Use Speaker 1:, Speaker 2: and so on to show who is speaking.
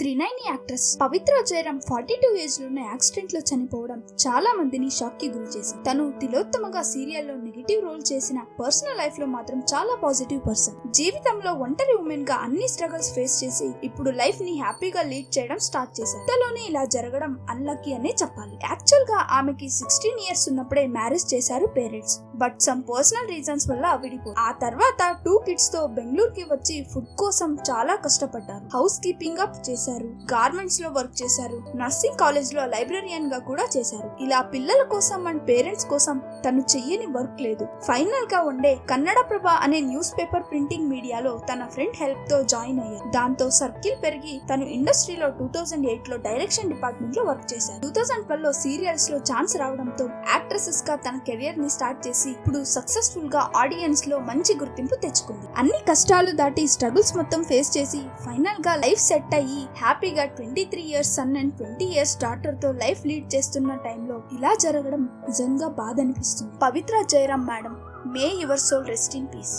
Speaker 1: త్రినైని actress పవిత్ర Jayaram 42 age లోనే accident లో చనిపోవడం చాలా మందిని షాక్ కి గురి చేసింది. తను తిలోత్తమగా సీరియల్లో నెగటివ్ రోల్ చేసిన పర్సనల్ లైఫ్ లో మాత్రం చాలా పాజిటివ్ పర్సన్. జీవితంలో ఒంటరి ఉమెన్ గా అన్ని స్ట్రగల్స్ ఫేస్ చేసి ఇప్పుడు లైఫ్ ని హ్యాపీగా లీడ్ చేయడం స్టార్ట్ చేశారు. ఇంతలోనే ఇలా జరగడం అన్లక్కీ అనే చెప్పాలి. యాక్చువల్ గా ఆమెకి 16 ఇయర్స్ ఉన్నప్పుడే మ్యారేజ్ చేశారు parents. But some personal reasons వల్ల విడిపోయారు. ఆ తర్వాత 2 కిడ్స్ తో బెంగళూరుకి వచ్చి ఫుడ్ కోసం చాలా కష్టపడ్డారు. హౌస్ కీపింగ్ అప్ చేశారు, గార్మెంట్స్ లో వర్క్ చేశారు, నర్సింగ్ కాలేజ్ లో లైబ్రరియన్ గా కూడా చేశారు. ఇలా పిల్లల కోసం అండ్ పేరెంట్స్ కోసం తను చెయ్యని వర్క్ లేదు. ఫైనల్ గా ఉండే కన్నడ ప్రభ అనే న్యూస్ పేపర్ ప్రింటింగ్ మీడియాలో తన ఫ్రెండ్ హెల్ప్ తో జాయిన్ అయ్యారు. దాంతో సర్కిల్ పెరిగి తను ఇండస్ట్రీలో 2008 లో డైరెక్షన్ డిపార్ట్మెంట్ లో వర్క్ చేశారు. 2012 లో సీరియల్స్ లో ఛాన్స్ రావడంతో యాక్ట్రెసెస్ గా తన కెరియర్ ని స్టార్ట్ చేసి ఇప్పుడు సక్సెస్ఫుల్ గా ఆడియన్స్ లో మంచి గుర్తింపు తెచ్చుకుంది. అన్ని కష్టాలు దాటి స్ట్రగుల్స్ మొత్తం ఫేస్ చేసి ఫైనల్ గా లైఫ్ సెట్ అయ్యి హ్యాపీగా 23 years son and 20 years daughter తో లైఫ్ లీడ్ చేస్తున్న టైంలో ఇలా జరగడం నిజంగా బాధ అనిపిస్తుంది. Pavitra Jayaram madam, may your soul rest in piece.